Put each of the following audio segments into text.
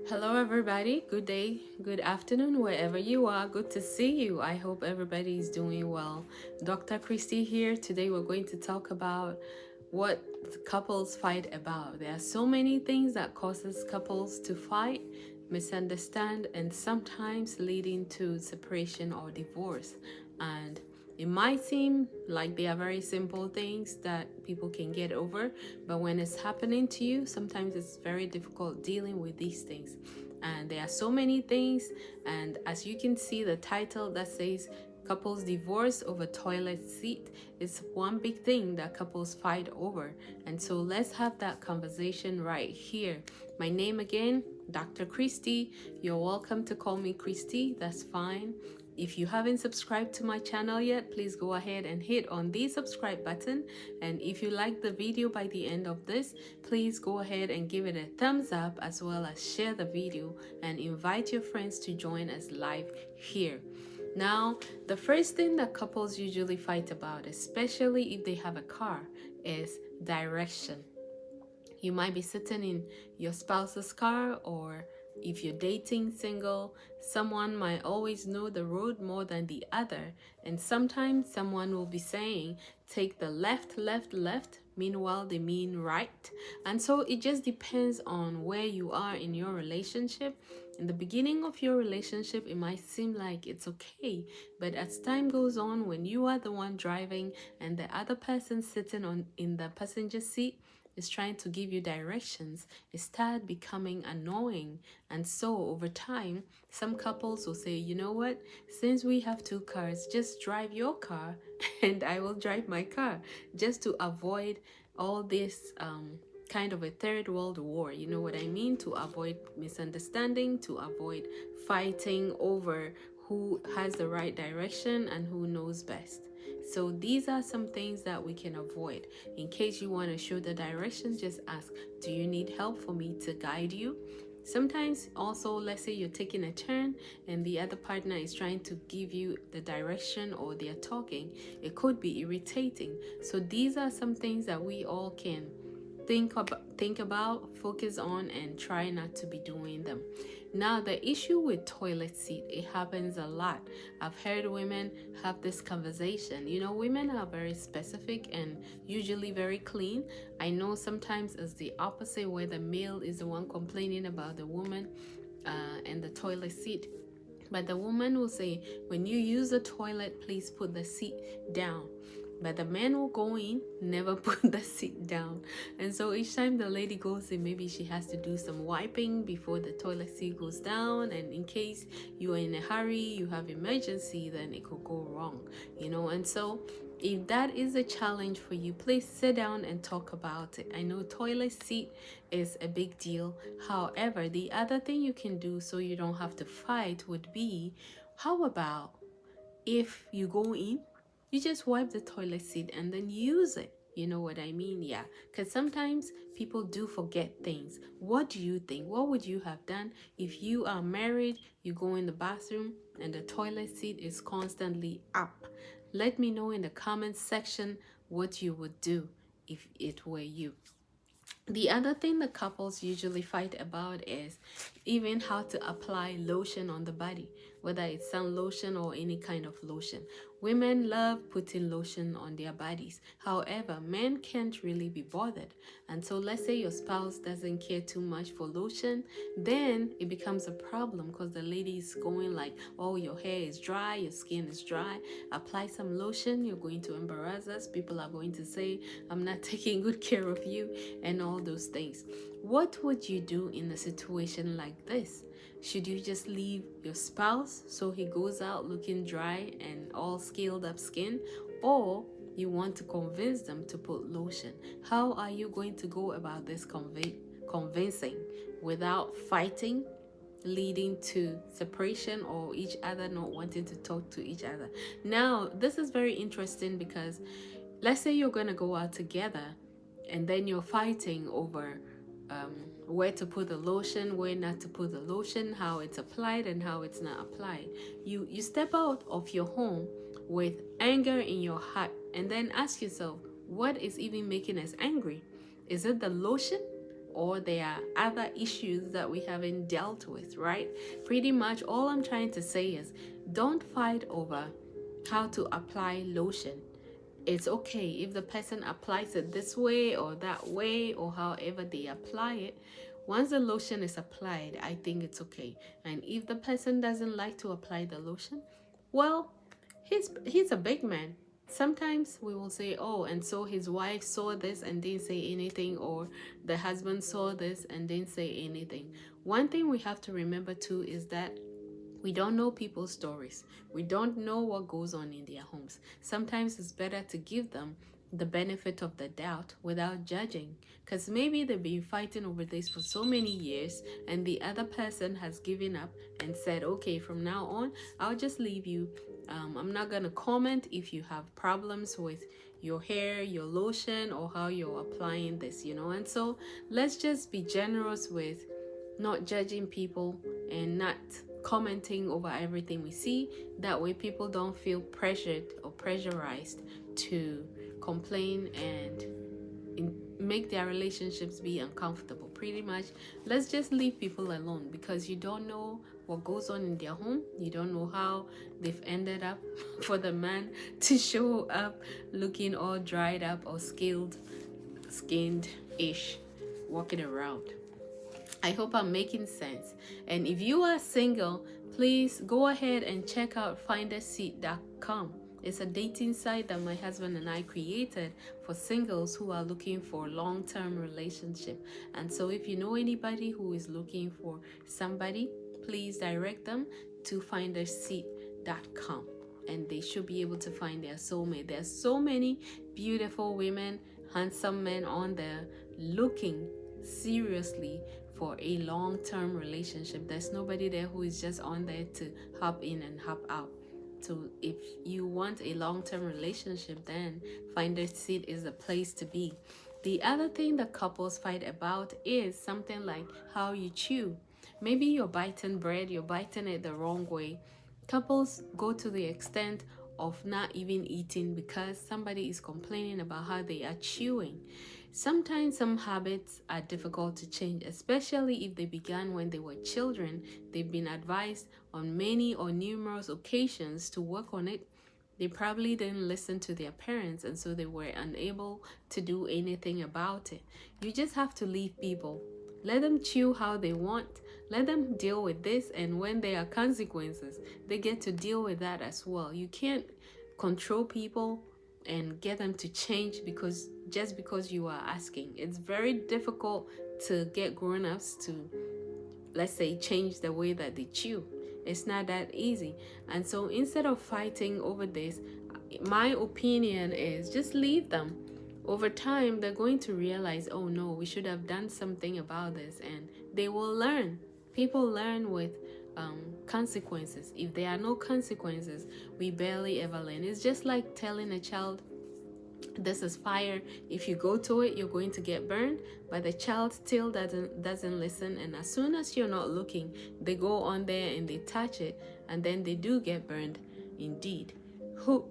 Hello, everybody. Good day, good afternoon, wherever you are. Good to see you. I hope everybody is doing well. Dr. Christy here. Today, we're going to talk about what couples fight about. There are so many things that causes couples to fight, misunderstand, and sometimes leading to separation or divorce. And it might seem like they are very simple things that people can get over, but when it's happening to you, sometimes it's very difficult dealing with these things. And there are so many things, and as you can see, the title that says couples divorce over toilet seat is one big thing that couples fight over. And so let's have that conversation right here. My name again, Dr. Christy. You're welcome to call me Christy, that's fine. If you haven't subscribed to my channel yet, please go ahead and hit on the subscribe button. And if you like the video by the end of this, please go ahead and give it a thumbs up, as well as share the video and invite your friends to join us live here. Now, the first thing that couples usually fight about, especially if they have a car, is direction. You might be sitting in your spouse's car, or if you're dating single, someone might always know the road more than the other. And sometimes someone will be saying, take the left, left, left. Meanwhile, they mean right. And so it just depends on where you are in your relationship. In the beginning of your relationship, it might seem like it's okay. But as time goes on, when you are the one driving and the other person sitting in the passenger seat is trying to give you directions, it starts becoming annoying. And so over time, some couples will say, you know what, since we have two cars, just drive your car and I will drive my car, just to avoid all this kind of a third world war. You know what I mean? To avoid misunderstanding, to avoid fighting over who has the right direction and who knows best. So these are some things that we can avoid. In case you want to show the direction, just ask, do you need help for me to guide you? Sometimes also, let's say you're taking a turn and the other partner is trying to give you the direction, or they're talking, it could be irritating. So these are some things that we all can think about, focus on, and try not to be doing them. Now, the issue with toilet seat, it happens a lot. I've heard women have this conversation. You know, women are very specific and usually very clean. I know sometimes it's the opposite, where the male is the one complaining about the woman and the toilet seat. But the woman will say, when you use the toilet, please put the seat down. But the man will go in, never put the seat down. And so each time the lady goes in, maybe she has to do some wiping before the toilet seat goes down. And in case you are in a hurry, you have emergency, then it could go wrong, you know. And so if that is a challenge for you, please sit down and talk about it. I know toilet seat is a big deal. However, the other thing you can do so you don't have to fight would be, how about if you go in, you just wipe the toilet seat and then use it. You know what I mean? Yeah. Because sometimes people do forget things. What do you think? What would you have done if you are married, you go in the bathroom, and the toilet seat is constantly up? Let me know in the comments section what you would do if it were you. The other thing that couples usually fight about is even how to apply lotion on the body, whether it's sun lotion or any kind of lotion. Women love putting lotion on their bodies. However, men can't really be bothered. And so let's say your spouse doesn't care too much for lotion, then it becomes a problem, because the lady is going like, oh, your hair is dry, your skin is dry, apply some lotion, you're going to embarrass us. People are going to say, I'm not taking good care of you, and all those things. What would you do in a situation like this? Should you just leave your spouse so he goes out looking dry and all scaled up skin? Or you want to convince them to put lotion? How are you going to go about this convincing without fighting, leading to separation, or each other not wanting to talk to each other? Now, this is very interesting, because let's say you're going to go out together and then you're fighting over where to put the lotion, where not to put the lotion, how it's applied and how it's not applied. You step out of your home with anger in your heart, and then ask yourself, what is even making us angry? Is it the lotion, or there are other issues that we haven't dealt with, right? Pretty much all I'm trying to say is don't fight over how to apply lotion. It's okay if the person applies it this way or that way or however they apply it. Once the lotion is applied, I think it's okay. And if the person doesn't like to apply the lotion, well, he's a big man. Sometimes we will say, oh, and so his wife saw this and didn't say anything, or the husband saw this and didn't say anything. One thing we have to remember too is that we don't know people's stories. We don't know what goes on in their homes. Sometimes it's better to give them the benefit of the doubt without judging, because maybe they've been fighting over this for so many years and the other person has given up and said, okay, from now on I'll just leave you. I'm not gonna comment if you have problems with your hair, your lotion, or how you're applying this, and so let's just be generous with not judging people and not commenting over everything we see. That way people don't feel pressured or pressurized to complain and make their relationships be uncomfortable. Pretty much, let's just leave people alone, because you don't know what goes on in their home. You don't know how they've ended up for the man to show up looking all dried up or skinned ish, walking around. I hope I'm making sense. And if you are single, please go ahead and check out finderseat.com. It's a dating site that my husband and I created for singles who are looking for a long-term relationship. And so if you know anybody who is looking for somebody, please direct them to finderseat.com. And they should be able to find their soulmate. There's so many beautiful women, handsome men on there looking seriously for a long-term relationship. There's nobody there who is just on there to hop in and hop out. So if you want a long-term relationship, then Finder's Seat is the place to be. The other thing that couples fight about is something like how you chew. Maybe you're biting bread, you're biting it the wrong way. Couples go to the extent of not even eating because somebody is complaining about how they are chewing. Sometimes some habits are difficult to change, especially if they began when they were children. They've been advised on many or numerous occasions to work on it. They probably didn't listen to their parents, and so they were unable to do anything about it. You just have to leave people. Let them chew how they want. Let them deal with this, and when there are consequences, they get to deal with that as well. You can't control people and get them to change just because you are asking. It's very difficult to get grown-ups to, let's say, change the way that they chew. It's not that easy. And so instead of fighting over this, my opinion is just leave them. Over time, they're going to realize, oh no, we should have done something about this, and they will learn. People learn with consequences. If there are no consequences, we barely ever learn. It's just like telling a child, this is fire. If you go to it, you're going to get burned. But the child still doesn't listen. And as soon as you're not looking, they go on there and they touch it, and then they do get burned indeed.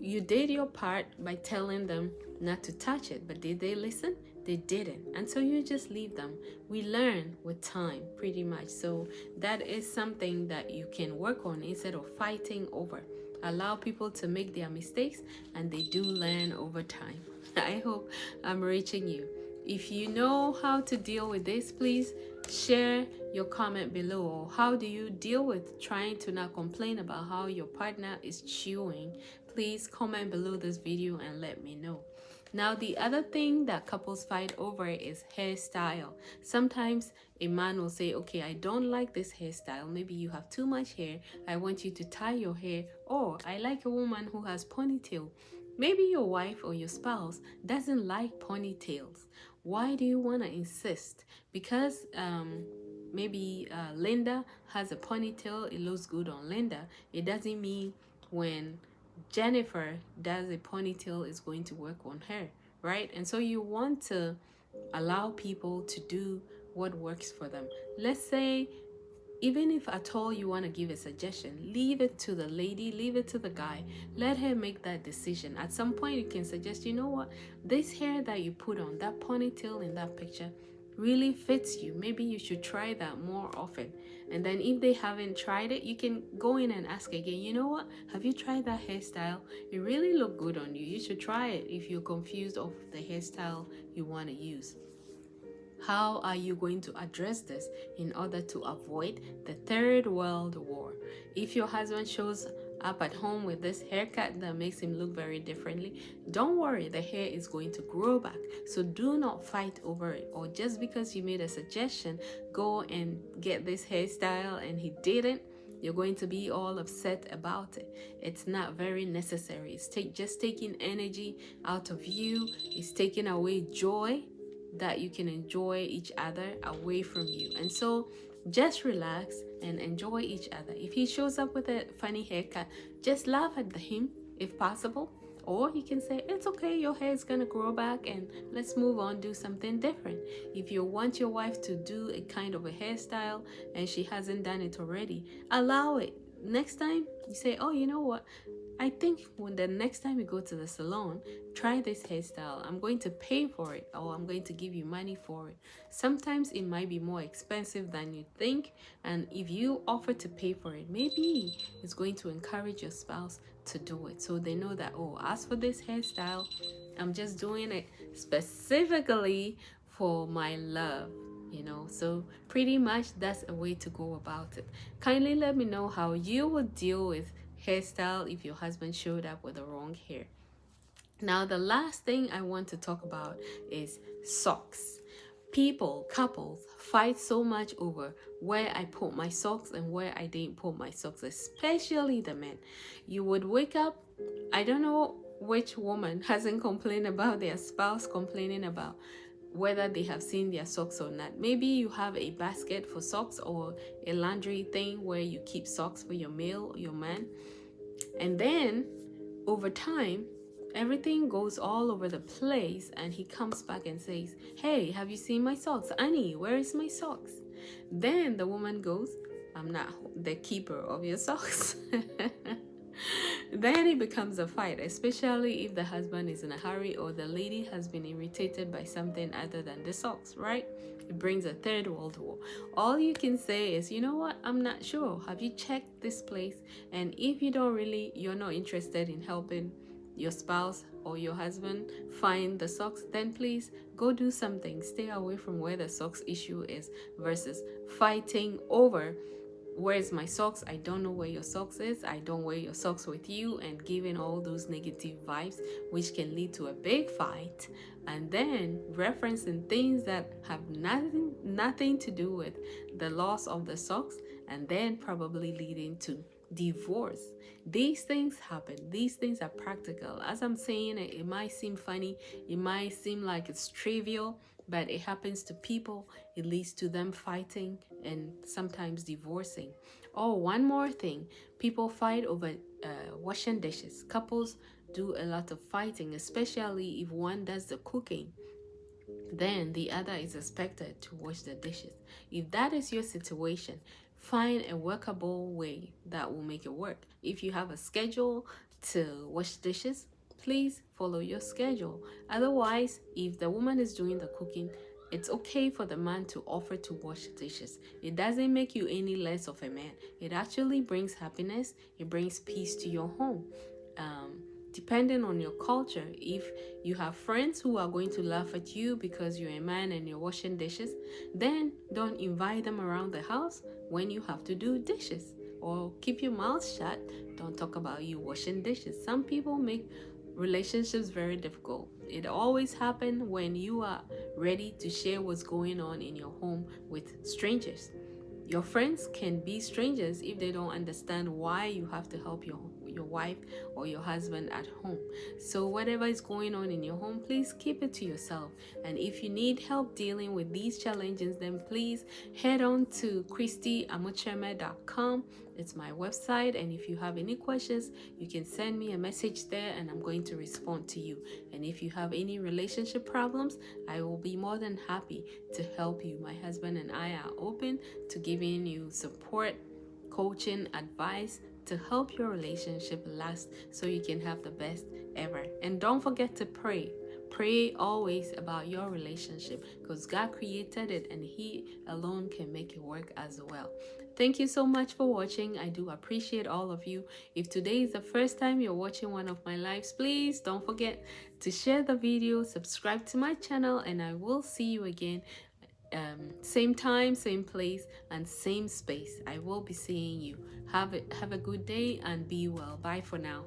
You did your part by telling them not to touch it, but did they listen? They didn't. And so you just leave them. We learn with time, pretty much. So that is something that you can work on instead of fighting over. Allow people to make their mistakes, and they do learn over time. I hope I'm reaching you. If you know how to deal with this, please share your comment below. Or how do you deal with trying to not complain about how your partner is chewing? Please comment below this video and let me know. Now, the other thing that couples fight over is hairstyle. Sometimes a man will say, okay, I don't like this hairstyle. Maybe you have too much hair. I want you to tie your hair. Or I like a woman who has ponytail. Maybe your wife or your spouse doesn't like ponytails. Why do you want to insist? Because maybe Linda has a ponytail, it looks good on Linda. It doesn't mean when Jennifer does a ponytail is going to work on her, right? And so you want to allow people to do what works for them. Let's say, even if at all you want to give a suggestion, leave it to the lady, leave it to the guy. Let her make that decision. At some point, you can suggest, you know what, this hair that you put on, that ponytail in that picture, really fits you. Maybe you should try that more often. And then if they haven't tried it, you can go in and ask again, you know what, have you tried that hairstyle? It really looked good on you. You should try it if you're confused of the hairstyle you want to use. How are you going to address this in order to avoid the third world war? If your husband shows up at home with this haircut that makes him look very differently, don't worry, the hair is going to grow back. So do not fight over it. Or just because you made a suggestion, go and get this hairstyle and he didn't, you're going to be all upset about it. It's not very necessary. It's just taking energy out of you. It's taking away joy that you can enjoy each other away from you. And so just relax and enjoy each other. If he shows up with a funny haircut, just laugh at him if possible. Or you can say, it's okay, your hair is gonna grow back and let's move on, do something different. If you want your wife to do a kind of a hairstyle and she hasn't done it already, allow it. Next time you say, oh, you know what? I think when the next time you go to the salon, try this hairstyle. I'm going to pay for it, or I'm going to give you money for it. Sometimes it might be more expensive than you think, and if you offer to pay for it, maybe it's going to encourage your spouse to do it. So they know that, oh, as for this hairstyle, I'm just doing it specifically for my love. So pretty much that's a way to go about it. Kindly let me know how you would deal with hairstyle if your husband showed up with the wrong hair. Now, the last thing I want to talk about is socks. Couples fight so much over where I put my socks and where I didn't put my socks, especially the men. You would wake up, I don't know which woman hasn't complained about their spouse complaining about whether they have seen their socks or not. Maybe you have a basket for socks or a laundry thing where you keep socks for your male, your man. And then over time, everything goes all over the place and he comes back and says, hey, have you seen my socks? Annie, where is my socks? Then the woman goes, I'm not the keeper of your socks. Then it becomes a fight, especially if the husband is in a hurry or the lady has been irritated by something other than the socks, right? It brings a third world war. All you can say is, you know what, I'm not sure. Have you checked this place? And if you're not interested in helping your spouse or your husband find the socks, then please go do something. Stay away from where the socks issue is versus fighting over where's my socks? I don't know where your socks is. I don't wear your socks with you, and giving all those negative vibes, which can lead to a big fight. And then referencing things that have nothing to do with the loss of the socks, and then probably leading to divorce. These things happen. These things are practical. As I'm saying it, it might seem funny. It might seem like it's trivial, but it happens to people. It leads to them fighting and sometimes divorcing. Oh, one more thing. People fight over washing dishes. Couples do a lot of fighting, especially if one does the cooking. Then the other is expected to wash the dishes. If that is your situation, find a workable way that will make it work. If you have a schedule to wash dishes, please follow your schedule. Otherwise, if the woman is doing the cooking, it's okay for the man to offer to wash dishes. It doesn't make you any less of a man. It actually brings happiness. It brings peace to your home. Depending on your culture, if you have friends who are going to laugh at you because you're a man and you're washing dishes, then don't invite them around the house when you have to do dishes. Or keep your mouth shut. Don't talk about you washing dishes. Some people make relationships very difficult. It always happens when you are ready to share what's going on in your home with strangers. Your friends can be strangers if they don't understand why you have to help your wife or your husband at home. So whatever is going on in your home, please keep it to yourself. And if you need help dealing with these challenges, then please head on to Amo-Kyereme.com. It's my website, and if you have any questions, you can send me a message there and I'm going to respond to you. And if you have any relationship problems, I will be more than happy to help you. My husband and I are open to giving you support, coaching, advice to help your relationship last so you can have the best ever. And don't forget to pray. Pray always about your relationship because God created it and He alone can make it work as well. Thank you so much for watching. I do appreciate all of you. If today is the first time you're watching one of my lives, please don't forget to share the video, subscribe to my channel, and I will see you again. Same time, same place, and same space. I will be seeing you. Have a good day and be well. Bye for now.